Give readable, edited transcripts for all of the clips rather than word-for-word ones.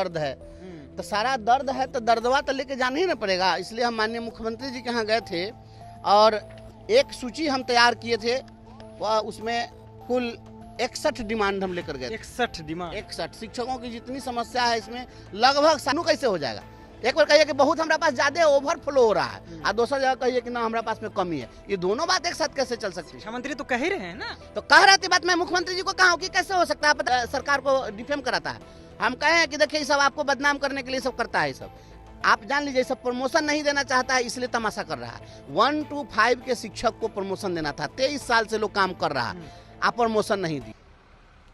दर्द है। तो सारा दर्द है तो दर्दवा तो लेके जाना ही ना पड़ेगा। इसलिए हम माननीय मुख्यमंत्री जी के यहाँ गए थे और एक सूची हम तैयार किए थे, वह उसमें कुल 61 डिमांड हम लेकर गए। 61 डिमांड, 61 शिक्षकों की जितनी समस्या है इसमें लगभग सानू कैसे हो जाएगा। एक बार कहिए कि बहुत हमारे पास ज्यादा ओवरफ्लो हो रहा है और दूसरा जगह कहिए कि ना हमारे पास में कमी है। ये दोनों बात एक साथ कैसे चल सकती है? शिक्षा मंत्री तो कह ही रहे हैं ना। तो कह रहे थे बात, मैं मुख्यमंत्री जी को कहा कि कैसे हो सकता है, सरकार को डिफेम कराता है। हम कहे हैं कि देखिए ये सब आपको बदनाम करने के लिए सब करता है। सब आप जान लीजिए, सब प्रमोशन नहीं देना चाहता है इसलिए तमाशा कर रहा है। 1 to 5 के शिक्षक को प्रमोशन देना था, 23 साल से लोग काम कर रहा है, आप प्रमोशन नहीं दी।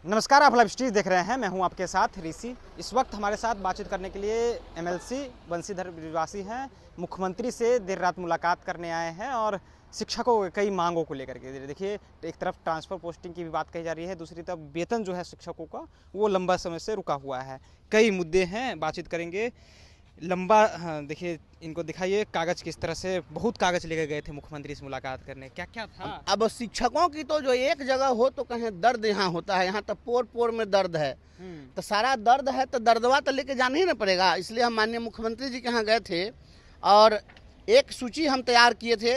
नमस्कार, आप लाइव स्ट्रीट देख रहे हैं, मैं हूं आपके साथ ऋषि। इस वक्त हमारे साथ बातचीत करने के लिए MLC बंसीधर ब्रिजवासी हैं। मुख्यमंत्री से देर रात मुलाकात करने आए हैं और शिक्षकों के कई मांगों को लेकर के। देखिए, एक तरफ ट्रांसफ़र पोस्टिंग की भी बात कही जा रही है, दूसरी तरफ वेतन जो है शिक्षकों का वो लंबा समय से रुका हुआ है। कई मुद्दे हैं, बातचीत करेंगे लंबा। हाँ, देखिए इनको दिखाइए कागज़ किस तरह से, बहुत कागज़ लेकर गए थे मुख्यमंत्री से मुलाकात करने, क्या क्या था। अब शिक्षकों की तो जो एक जगह हो तो कहें दर्द यहाँ होता है, यहाँ तो पोर पोर में दर्द है। तो सारा दर्द है तो दर्दवा तो लेके जाना ही ना पड़ेगा। इसलिए हम माननीय मुख्यमंत्री जी के यहाँ गए थे और एक सूची हम तैयार किए थे,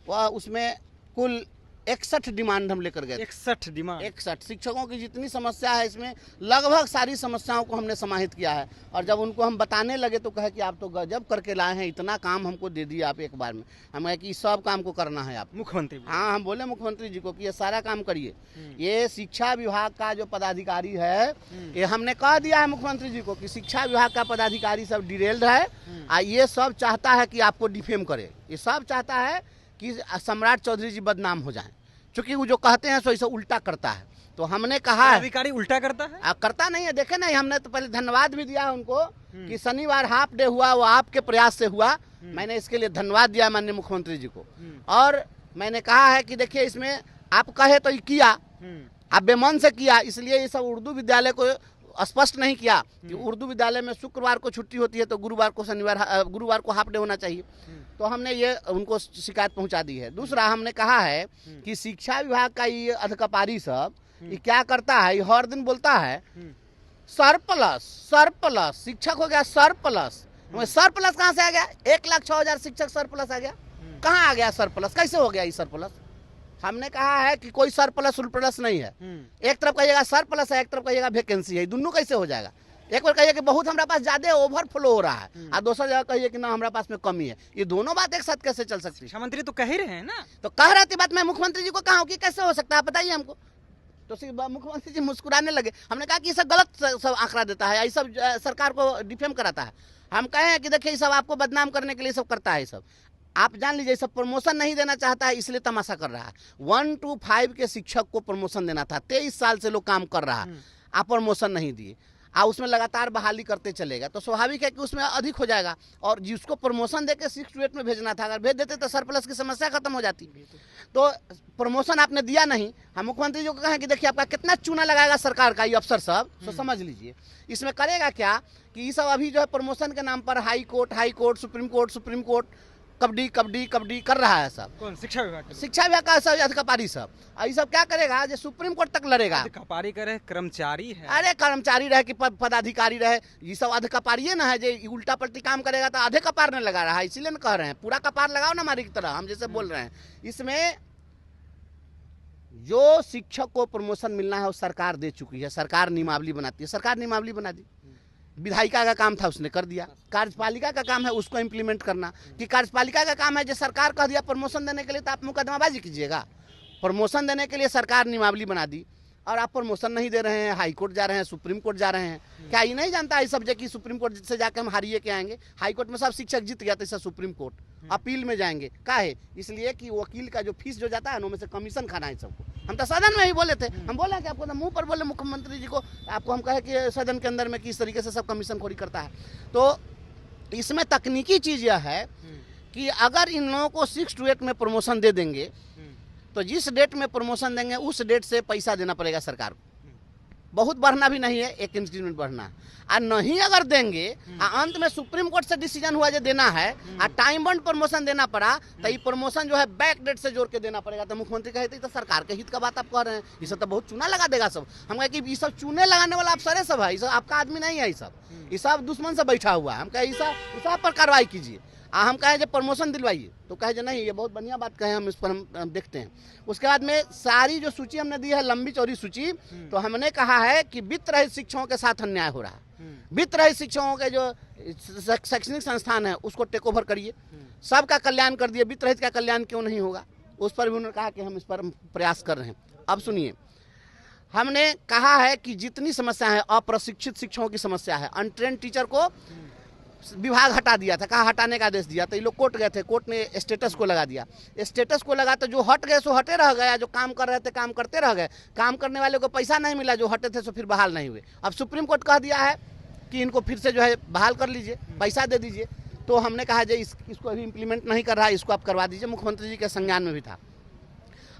वह उसमें कुल 61 डिमांड हम लेकर गए। 61 डिमांड, 61 शिक्षकों की जितनी समस्या है इसमें लगभग सारी समस्याओं को हमने समाहित किया है। और जब उनको हम बताने लगे तो कहे कि आप तो गजब करके लाए हैं, इतना काम हमको दे दिया आप एक बार में। हम कहे कि सब काम को करना है आप मुख्यमंत्री। हाँ, हम बोले मुख्यमंत्री जी को कि ये सारा काम करिए। ये शिक्षा विभाग का जो पदाधिकारी है, ये हमने कह दिया है मुख्यमंत्री जी को कि शिक्षा विभाग का पदाधिकारी सब डिरेल्ड है और ये सब चाहता है कि आपको डिफेम करे। ये सब चाहता है कि सम्राट चौधरी जी बदनाम हो जाएं, क्योंकि वो जो कहते हैं सो ऐसा उल्टा करता है। तो हमने कहा है अधिकारी उल्टा करता है, करता नहीं है। देखे नहीं, हमने तो पहले धन्यवाद भी दिया उनको कि शनिवार हाफ डे हुआ, वो आपके प्रयास से हुआ। मैंने इसके लिए धन्यवाद दिया माननीय मुख्यमंत्री जी को। और मैंने कहा है कि देखिए इसमें आप कहे तो किया, आप बेमन से किया, इसलिए ये सब उर्दू विद्यालय को स्पष्ट नहीं किया कि उर्दू विद्यालय में शुक्रवार को छुट्टी होती है तो गुरुवार को हाफ डे होना चाहिए। तो हमने ये उनको शिकायत पहुंचा दी है। दूसरा हमने कहा है कि शिक्षा विभाग का ये अधिकारी सब ये क्या करता है, ये हर दिन बोलता है सरप्लस शिक्षक हो गया सरप्लस। सरप्लस कहाँ से आ गया? 1,06,000 शिक्षक सरप्लस आ गया, कहाँ आ गया सरप्लस? कैसे हो गया ये सरप्लस? हमने कहा है कि कोई सरप्लस उल्प्लस नहीं है। एक तरफ कहिएगा सरप्लस है, एक तरफ कहिएगा वैकेंसी है, दोनों कैसे हो जाएगा? एक बार कहिए कि बहुत हमारे पास ज्यादा ओवरफ्लो हो रहा है और दूसरा जगह कहिए कि ना हमारे पास में कमी है। ये दोनों बात एक साथ कैसे चल सकती है? शिक्षा मंत्री तो कह ही रहे हैं ना। तो कह रहे थे बात, मैं मुख्यमंत्री जी को कहा कि कैसे हो सकता है बताइए हमको। तो मुख्यमंत्री जी मुस्कुराने लगे। हमने कहा कि ये सब गलत सब आंकड़ा देता है, ये सब सरकार को डिफेम कराता है। हम कहे हैं कि देखिए ये सब आपको बदनाम करने के लिए सब करता है। सब आप जान लीजिए, सब प्रमोशन नहीं देना चाहता है इसलिए तमाशा कर रहा है। 1 to 5 के शिक्षक को प्रमोशन देना था, 23 साल से लोग काम कर रहा है, आप प्रमोशन नहीं दिए और उसमें लगातार बहाली करते चलेगा तो स्वाभाविक है कि उसमें अधिक हो जाएगा। और जिसको प्रमोशन देके 6 to 8 में भेजना था, अगर भेज देते तो सरप्लस की समस्या खत्म हो जाती। तो प्रमोशन आपने दिया नहीं। हम मुख्यमंत्री जी को कहें कि देखिए आपका कितना चूना लगाएगा सरकार का ये अफसर सब, तो समझ लीजिए इसमें करेगा क्या कि ये सब अभी जो है प्रमोशन के नाम पर high court supreme court kabaddi कर रहा है सब। कौन? शिक्षा विभाग? शिक्षा विभाग का सब अधिकारी सब, ये सब क्या करेगा? जो सुप्रीम कोर्ट तक लड़ेगा। अधिकारी करे, कर्मचारी है। अरे कर्मचारी रहे कि पदाधिकारी रहे, ये सब अधिकारी ना है। जो उल्टा पलटी काम करेगा तो आधे कपार ने लगा रहा है, इसीलिए कह रहे हैं पूरा कपार लगाओ ना हमारी की तरह, हम जैसे बोल रहे हैं। इसमें जो शिक्षक को प्रमोशन मिलना है वो सरकार दे चुकी है। सरकार नियमावली बनाती है, सरकार नियमावली बना दी। विधायिका का काम था उसने कर दिया, कार्यपालिका का काम है उसको इम्प्लीमेंट करना। कि कार्यपालिका का काम है जो सरकार कह दिया प्रमोशन देने के लिए तो आप मुकदमाबाजी कीजिएगा। प्रमोशन देने के लिए सरकार नियमावली बना दी और आप प्रमोशन नहीं दे रहे हैं, हाई कोर्ट जा रहे हैं, सुप्रीम कोर्ट जा रहे हैं। क्या ये नहीं जानता इस सब्जेक्ट की सुप्रीम कोर्ट से जाके हम हारिए के आएंगे? हाई कोर्ट में सब शिक्षक जीत गया तो सुप्रीम कोर्ट अपील में जाएंगे। क्या है? इसलिए कि वकील का जो फीस जो जाता है ना, उनमें से कमीशन खाना है सबको। हम तो सदन में ही बोले थे, हम बोले कि आपको तो मुंह पर बोले मुख्यमंत्री जी को, आपको हम कहे कि सदन के अंदर में किस तरीके से सब कमीशन खोरी करता है। तो इसमें तकनीकी चीज़ यह है कि अगर इन लोगों को 6 to 8 में प्रमोशन दे देंगे तो जिस डेट में प्रमोशन देंगे उस डेट से पैसा देना पड़ेगा सरकार को। बहुत बढ़ना भी नहीं है, 1 इंक्रीमेंट बढ़ना है। और नहीं अगर देंगे अंत में सुप्रीम कोर्ट से डिसीजन हुआ जो देना है और टाइम बाउंड प्रमोशन देना पड़ा तो ये प्रमोशन जो है बैक डेट से जोड़ के देना पड़ेगा। तो मुख्यमंत्री कहते तो सरकार के हित का बात आप कह रहे हैं, ये सब तो बहुत चूना लगा देगा सब। हम कहे कि ये सब चूने लगाने वाला आप सरे सब है, ये सब आपका आदमी नहीं है, ये सब दुश्मन से बैठा हुआ है। हम कहे इस सब पर कार्रवाई कीजिए। हम कहे जो प्रमोशन दिलवाइए तो कहे जो नहीं, ये बहुत बढ़िया बात कहे, हम इस पर हम देखते हैं। उसके बाद में सारी जो सूची हमने दी है, लंबी चौड़ी सूची, तो हमने कहा है कि वित्त रहित शिक्षकों के साथ अन्याय हो रहा है। वित्त रहित शिक्षकों के जो शैक्षणिक संस्थान है उसको टेक ओवर करिए, सबका कल्याण कर दिए, वित्त रहित का कल्याण क्यों नहीं होगा, उस पर भी उन्होंने कहा कि हम इस पर प्रयास कर रहे हैं। अब सुनिए, हमने कहा है कि जितनी समस्या है, अप्रशिक्षित शिक्षकों की समस्या है, अनट्रेन टीचर को विभाग हटा दिया था, कहा हटाने का आदेश दिया, तो ये लोग कोर्ट गए थे, कोर्ट ने स्टेटस को लगा दिया। स्टेटस को लगा तो जो हट गए सो हटे रह गया, जो काम कर रहे थे काम करते रह गए, काम करने वाले को पैसा नहीं मिला, जो हटे थे सो फिर बहाल नहीं हुए। अब सुप्रीम कोर्ट कह दिया है कि इनको फिर से जो है बहाल कर लीजिए, पैसा दे दीजिए। तो हमने कहा जो इसको अभी इम्प्लीमेंट नहीं कर रहा है, इसको आप करवा दीजिए। मुख्यमंत्री जी के संज्ञान में भी था।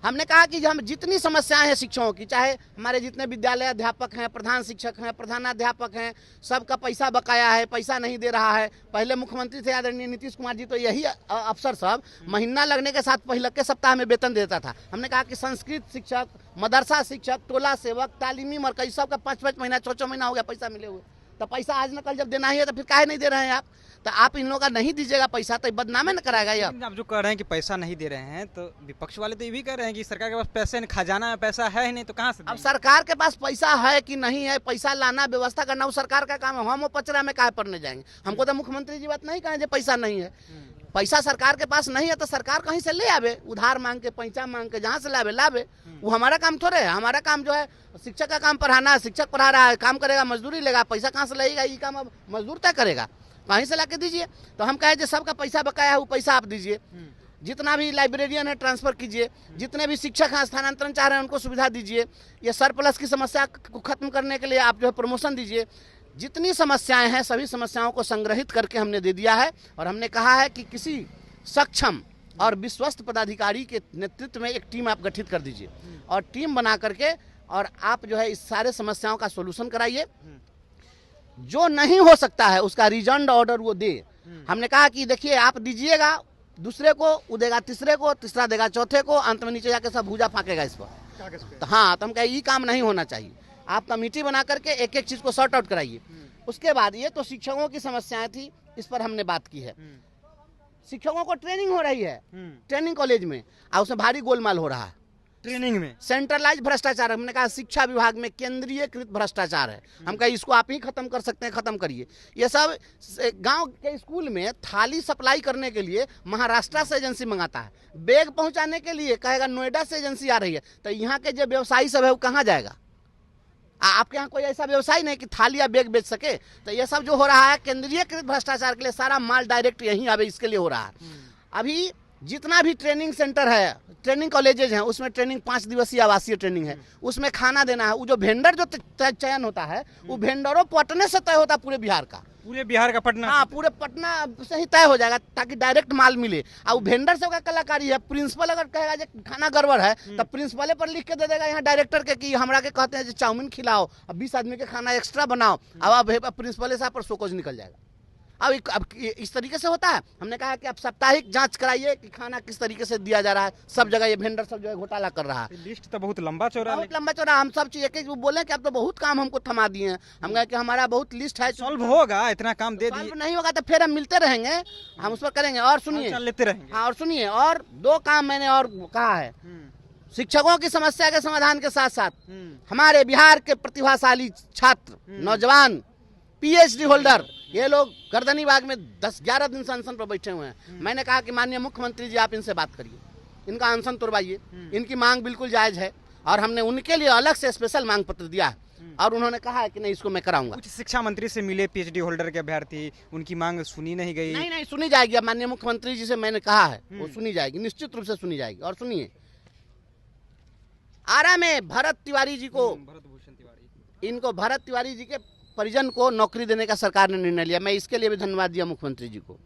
हमने कहा कि हम जितनी समस्याएं हैं शिक्षकों की, चाहे हमारे जितने विद्यालय अध्यापक हैं, प्रधान शिक्षक हैं, प्रधानाध्यापक हैं, सबका पैसा बकाया है, पैसा नहीं दे रहा है। पहले मुख्यमंत्री थे आदरणीय नीतीश कुमार जी, तो यही अफसर सब महीना लगने के साथ पहले के सप्ताह में वेतन देता था। हमने कहा कि संस्कृत शिक्षक, मदरसा शिक्षक, टोला सेवक, तालीमी मरकजी, सबका 5-5 महीना 6-6 महीना हो गया पैसा मिले हुए। तो पैसा आज न कल जब देना ही है तो फिर काहे नहीं दे रहे हैं आप? तो आप इन लोगों का नहीं दीजिएगा पैसा तो बदनामे न कराएगा ये। आप जो कह रहे हैं कि पैसा नहीं दे रहे हैं, तो विपक्ष वाले तो ये भी कह रहे हैं कि सरकार के पास पैसे खजाना में पैसा है ही नहीं, तो कहाँ से अब सरकार के पास पैसा है कि नहीं है, पैसा लाना, व्यवस्था करना, वो सरकार का काम है। हम वो पचरा में काहे पड़ने जाएंगे? हमको तो मुख्यमंत्री जी बात नहीं कहें जो पैसा नहीं है। पैसा सरकार के पास नहीं है तो सरकार कहीं से ले आवे, उधार मांग के, पैसा मांग के, जहाँ से लावे। वो हमारा काम थोड़े है। हमारा काम जो है शिक्षक का काम पढ़ाना है, शिक्षक पढ़ा रहा है, काम करेगा, मजदूरी लेगा, पैसा कहाँ से लगेगा, ये काम अब मजदूर तय करेगा, कहीं से ला के दीजिए। तो हम कहे जो सबका पैसा बकाया है वो पैसा आप दीजिए, जितना भी लाइब्रेरियन है ट्रांसफर कीजिए, जितने भी शिक्षक हैं स्थानांतरण चाह रहे हैं उनको सुविधा दीजिए, ये सरप्लस की समस्या को खत्म करने के लिए आप जो है प्रमोशन दीजिए। जितनी समस्याएं हैं सभी समस्याओं को संग्रहित करके हमने दे दिया है और हमने कहा है कि किसी सक्षम और विश्वस्त पदाधिकारी के नेतृत्व में एक टीम आप गठित कर दीजिए और टीम बना करके और आप जो है इस सारे समस्याओं का सोल्यूशन कराइए। जो नहीं हो सकता है उसका रिजल्ट ऑर्डर वो दे। हमने कहा कि देखिए आप दीजिएगा, दूसरे को वो देगा, तीसरे को, तीसरा देगा चौथे को, अंत में नीचे जाके सब भूजा फाँकेगा इस पर। तो हाँ, तो हम कहे ये काम नहीं होना चाहिए। आप कमेटी बना करके एक एक चीज को सॉर्ट आउट कराइए। उसके बाद ये तो शिक्षकों की समस्याएं थी, इस पर हमने बात की है। शिक्षकों को ट्रेनिंग हो रही है ट्रेनिंग कॉलेज में और उसमें भारी गोलमाल हो रहा है। ट्रेनिंग में सेंट्रलाइज भ्रष्टाचार, हमने कहा शिक्षा विभाग में केंद्रीयकृत भ्रष्टाचार है। हम कहा इसको आप ही खत्म कर सकते हैं, खत्म करिए। ये सब गांव के स्कूल में थाली सप्लाई करने के लिए महाराष्ट्र से एजेंसी मंगाता है, बैग पहुंचाने के लिए कहेगा नोएडा से एजेंसी आ रही है। तो यहाँ के जो व्यवसायी सब है वो कहाँ जाएगा? आपके यहाँ कोई ऐसा व्यवसाय नहीं कि थाली या बैग बेच सके। तो ये सब जो हो रहा है केंद्रीयकृत भ्रष्टाचार के लिए, सारा माल डायरेक्ट यहीं आवे इसके लिए हो रहा है। अभी जितना भी ट्रेनिंग सेंटर है, ट्रेनिंग कॉलेजेज हैं, उसमें ट्रेनिंग 5 दिवसीय आवासीय ट्रेनिंग है, उसमें खाना देना है। वो जो वेंडर जो चयन होता है वो वेंडरों पटने से तय होता है, पूरे बिहार का, पूरे बिहार का पटना। हाँ, पूरे पटना से ही तय हो जाएगा ताकि डायरेक्ट माल मिले। और वेंडर से का कलाकारी है। प्रिंसिपल अगर कहेगा जो खाना गड़बड़ है तो प्रिंसिपल पर लिख के दे देगा यहाँ डायरेक्टर के कि हमरा के कहते हैं जो चाउमीन खिलाओ, अब 20 आदमी के खाना एक्स्ट्रा बनाओ, अब प्रिंसिपल साहब पर सोकोज निकल जाएगा। अब इस तरीके से होता है। हमने कहा कि आप साप्ताहिक जांच कराइए कि खाना किस तरीके से दिया जा रहा है। सब जगह ये वेंडर सब जो है घोटाला कर रहा है। लिस्ट तो बहुत लंबा चौड़ा, बहुत लंबा चौड़ा। हम सब चीज एक बोले कि आप तो बहुत काम हमको थमा दिए हैं। हम कहे कि हमारा बहुत लिस्ट है, सॉल्व होगा, इतना काम दे दिए, नहीं होगा तो फिर हम मिलते रहेंगे, हम उस पर करेंगे। और सुनिए, लेते रहेंगे। हाँ, और सुनिए, और 2 काम मैंने और कहा है। शिक्षकों की समस्या के समाधान के साथ साथ हमारे बिहार के प्रतिभाशाली छात्र, नौजवान, PhD होल्डर, ये लोग गर्दनी बाग में 10-11 दिन से अनशन पर बैठे हुए हैं। मैंने कहा कि माननीय मुख्यमंत्री जी आप इनसे बात करिए, इनका अनशन तोड़वाइए, इनकी मांग बिल्कुल जायज़ है और हमने उनके लिए अलग से स्पेशल मांग पत्र दिया है और उन्होंने कहा है कि नहीं इसको मैं कराऊंगा। कुछ शिक्षा मंत्री से मिले PhD होल्डर के अभ्यर्थी, उनकी मांग सुनी नहीं गई। नहीं, सुनी जाएगी। अब माननीय मुख्यमंत्री जी से मैंने कहा है वो सुनी जाएगी, निश्चित रूप से सुनी जाएगी। और सुनिए, आरा में भरत तिवारी जी को, इनको भरत तिवारी जी के परिजन को नौकरी देने का सरकार ने निर्णय लिया। मैं इसके लिए भी धन्यवाद दिया मुख्यमंत्री जी को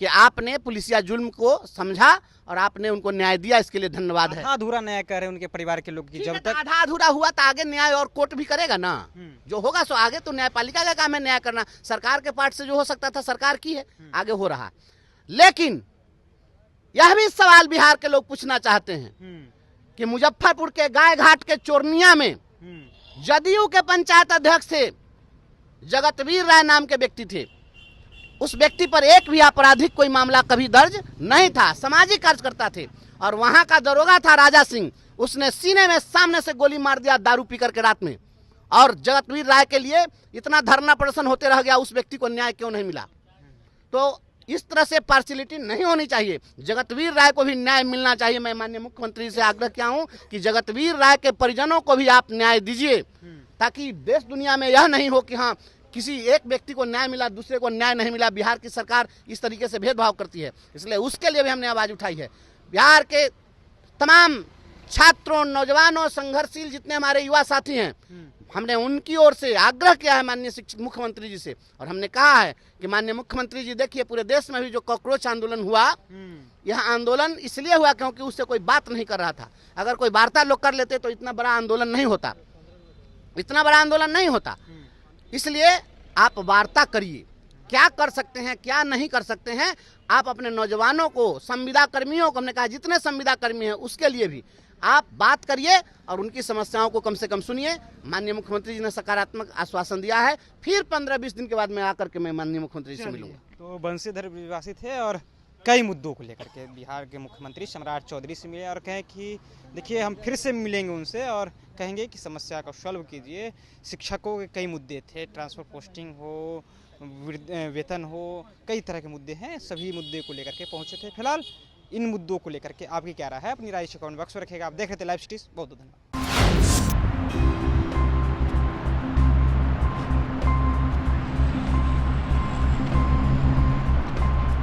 कि आपने पुलिसिया जुल्म को समझा और आपने उनको न्याय दिया, इसके लिए धन्यवाद है। आधा अधूरा न्याय कर रहे हैं उनके परिवार के लोग की, जब तक आधा अधूरा हुआ तो आगे न्याय और कोर्ट भी करेगा ना, जो होगा सो आगे। तो न्यायपालिका का काम है न्याय करना, सरकार के पार्ट से जो हो सकता था सरकार की है, आगे हो रहा। लेकिन यह भी सवाल बिहार के लोग पूछना चाहते हैं कि मुजफ्फरपुर के गाय घाट के चोरनिया में जदयू के पंचायत अध्यक्ष थे, जगतवीर राय नाम के व्यक्ति थे। उस व्यक्ति पर एक भी आपराधिक कोई मामला कभी दर्ज नहीं था, सामाजिक कार्यकर्ता थे। और वहां का दरोगा था राजा सिंह, उसने सीने में सामने से गोली मार दिया दारू पीकर के रात में। और जगतवीर राय के लिए इतना धरना प्रदर्शन होते रह गया, उस व्यक्ति को न्याय क्यों नहीं मिला? तो इस तरह से पार्शियलिटी नहीं होनी चाहिए, जगतवीर राय को भी न्याय मिलना चाहिए। मैं माननीय मुख्यमंत्री से आग्रह किया हूं कि जगतवीर राय के परिजनों को भी आप न्याय दीजिए, ताकि देश दुनिया में यह नहीं हो कि हाँ किसी एक व्यक्ति को न्याय मिला, दूसरे को न्याय नहीं मिला। बिहार की सरकार इस तरीके से भेदभाव करती है, इसलिए उसके लिए भी हमने आवाज उठाई है। बिहार के तमाम छात्रों, नौजवानों, संघर्षशील जितने हमारे युवा साथी हैं, हमने उनकी ओर से आग्रह किया है माननीय मुख्यमंत्री जी से, और हमने कहा है कि माननीय मुख्यमंत्री जी देखिए, पूरे देश में भी जो कॉकरोच आंदोलन हुआ, यह आंदोलन इसलिए हुआ क्योंकि उससे कोई बात नहीं कर रहा था। अगर कोई वार्ता लोग कर लेते तो इतना बड़ा आंदोलन नहीं होता, इतना बड़ा आंदोलन नहीं होता। इसलिए आप वार्ता करिए, क्या कर सकते हैं क्या नहीं कर सकते हैं। आप अपने नौजवानों को, संविदा कर्मियों को, हमने कहा जितने संविदा कर्मी हैं उसके लिए भी आप बात करिए और उनकी समस्याओं को कम से कम सुनिए। माननीय मुख्यमंत्री जी ने सकारात्मक आश्वासन दिया है, फिर 15-20 दिन के बाद मैं आकर के मैं माननीय मुख्यमंत्री जी से मिलूंगा। तो बंशीधर ब्रिजवासी थे और कई मुद्दों को लेकर के बिहार के मुख्यमंत्री सम्राट चौधरी से मिले और कहें कि देखिए हम फिर से मिलेंगे उनसे और कहेंगे कि समस्या का सॉल्व कीजिए। शिक्षकों के कई मुद्दे थे, ट्रांसफर पोस्टिंग हो, वेतन हो, कई तरह के मुद्दे हैं, सभी मुद्दे को लेकर के पहुंचे थे। फिलहाल इन मुद्दों को लेकर के आपकी क्या राय है, अपनी राय से कमेंट बॉक्स में रखिएगा। आप देख रहे थे लाइव सिटीज, बहुत बहुत धन्यवाद।